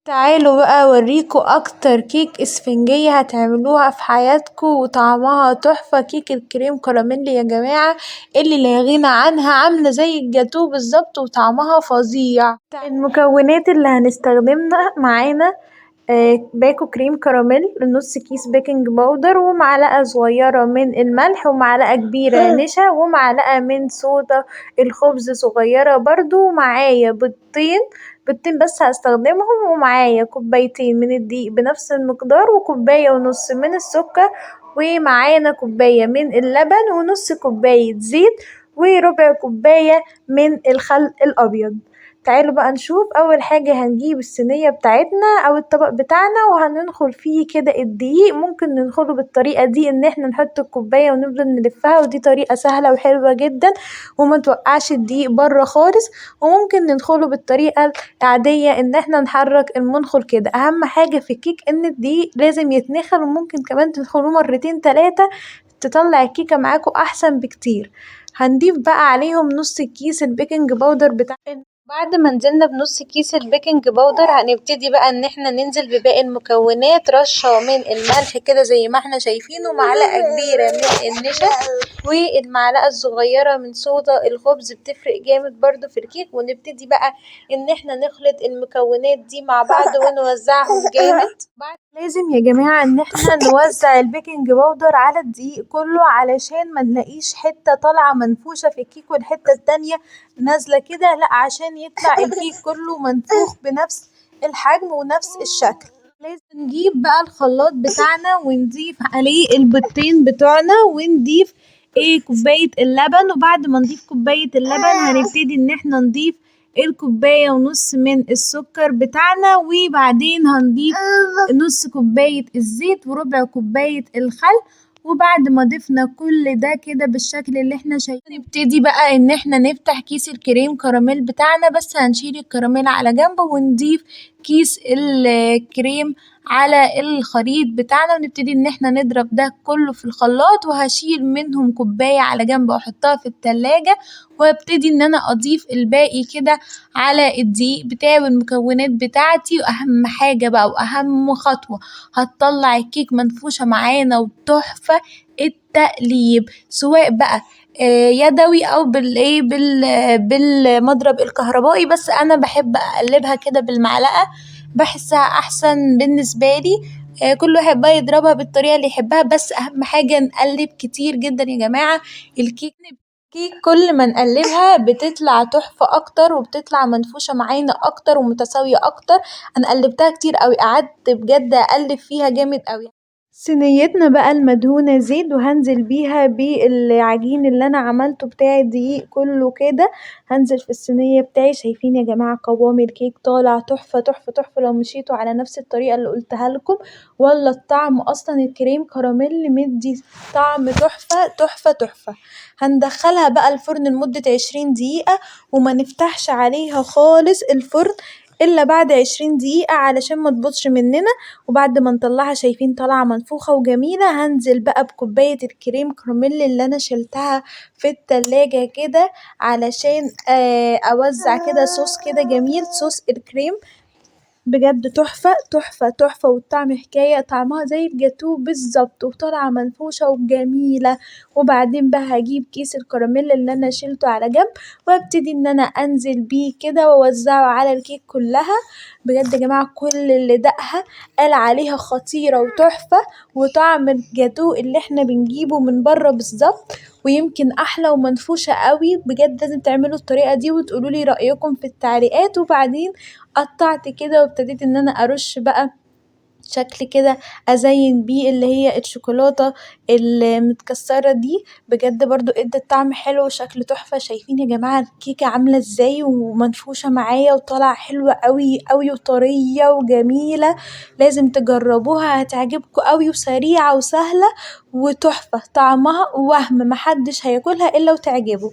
تعالوا بقى اوريكوا اكتر كيك اسفنجية هتعملوها في حياتكوا وطعمها تحفة. كيك الكريم كراميل يا جماعة اللي لا غنى عنها، عاملة زي الجاتوه بالظبط وطعمها فظيع. المكونات اللي هنستخدمها معانا باكو كريم كراميل، نص كيس بيكنج باودر، ومعلقة صغيرة من الملح، ومعلقة كبيرة نشا، ومعلقة من صودا الخبز صغيرة برضو. معايا بيضتين بس هستخدمهم، ومعايا كوبايتين من الدقيق بنفس المقدار، وكوباية ونص من السكر، ومعانا كوباية من اللبن، ونص كوباية زيت، وربع كوباية من الخل الأبيض. تعالوا بقى نشوف. اول حاجة هنجيب الصينية بتاعتنا او الطبق بتاعنا وهننخل فيه كده الدقيق. ممكن ننخله بالطريقة دي ان احنا نحط الكوباية ونفضل نلفها، ودي طريقة سهلة وحلوة جدا وما توقعش الدقيق بره خالص. وممكن ننخله بالطريقة العادية ان احنا نحرك المنخل كده. اهم حاجة في الكيك ان الدقيق لازم يتنخل، وممكن كمان تنخلوه مرتين 3 تطلع الكيكة معاكوا احسن بكتير. هنضيف بقى عليهم نص كيس البيكنج باودر بتاعنا. بعد ما نزلنا بنص كيس البيكنج باودر هنبتدي بقى ان احنا ننزل بباقي المكونات. رشة من الملح كده زي ما احنا شايفين، ومعلقة كبيرة من النشا، والمعلقة الصغيرة من صودا الخبز بتفرق جامد برضو في الكيك. ونبتدي بقى ان احنا نخلط المكونات دي مع بعض ونوزعهم جامد. لازم يا جماعة ان احنا نوزع البيكنج باودر على الدقيق كله علشان ما نلاقيش حتة طالعة منفوشة في الكيك والحتة التانية نازلة كده، لا، عشان يطلع الكيك كله منفوخ بنفس الحجم ونفس الشكل. لازم نجيب بقى الخلاط بتاعنا ونضيف عليه البيضتين بتوعنا، ونضيف كوباية اللبن. وبعد ما نضيف كوباية اللبن هنبتدي ان احنا نضيف الكوباية ونص من السكر بتاعنا، وبعدين هنضيف نص كوباية الزيت وربع كوباية الخل. وبعد ما ضفنا كل ده كده بالشكل اللي احنا شايفينه، نبتدي بقى ان احنا نفتح كيس الكريم كراميل بتاعنا. بس هنشيل الكراميل على جنب ونضيف كيس الكريم على الخليط بتاعنا، ونبتدي ان احنا نضرب ده كله في الخلاط. وهشيل منهم كوباية على جنب واحطها في التلاجة، وابتدي ان انا اضيف الباقي كده على الدقيق بتاعي والمكونات بتاعتي. واهم حاجة بقى واهم خطوة هتطلع الكيك منفوشة معانا وتحفة، التقليب، سواء بقى يدوي او بالمضرب الكهربائي. بس انا بحب اقلبها كده بالمعلقة، بحسها احسن بالنسبة لي. كل واحد بقى يضربها بالطريقة اللي يحبها، بس اهم حاجة نقلب كتير جدا يا جماعة. الكيك كل ما نقلبها بتطلع تحفة اكتر، وبتطلع منفوشة معانا اكتر ومتساوية اكتر. انا قلبتها كتير اوي، قعدت بجد اقلب فيها جامد اوي. صينيتنا بقى المدهونة زيت، وهنزل بيها بالعجين اللي انا عملته بتاع الدقيق كله كده. هنزل في الصينية بتاعي. شايفين يا جماعة قوام الكيك طالع تحفة تحفة تحفة لو مشيتوا على نفس الطريقة اللي قلتها لكم. ولا الطعم اصلا الكريم كراميل مدي طعم تحفة تحفة تحفة. هندخلها بقى الفرن لمدة 20 دقيقة، وما نفتحش عليها خالص الفرن الا بعد 20 دقيقة علشان ما تبوظش مننا. وبعد ما نطلعها شايفين طالعة منفوخة وجميلة. هنزل بقى بكوباية الكريم كراميل اللي انا شلتها في التلاجة كده علشان اوزع كده صوص كده جميل، صوص الكريم بجد تحفة تحفة تحفة. والطعم حكاية، طعمها زي الجاتوه بالظبط وطالعة منفوشة وجميلة. وبعدين بقى هجيب كيس الكراميل اللي انا شيلته على جنب، وابتدي ان انا انزل بيه كده واوزعه على الكيك كلها. بجد يا جماعة كل اللي دقها قال عليها خطيرة وتحفة، وطعم الجاتوه اللي احنا بنجيبه من بره بالظبط، ويمكن احلى ومنفوشة قوي. بجد لازم تعملوا الطريقة دي وتقولولي رأيكم في التعليقات. وبعدين قطعت كده وابتديت ان انا ارش بقى شكل كده ازين بيه اللي هي الشوكولاتة المتكسرة دي. بجد برضو ادت طعم حلو وشكل تحفة. شايفين يا جماعة الكيكة عاملة ازاي ومنفوشة معايا وطالعة حلوة قوي قوي وطرية وجميلة. لازم تجربوها، هتعجبكم قوي وسريعة وسهلة وتحفة. طعمها وهم محدش هياكلها الا وتعجبه.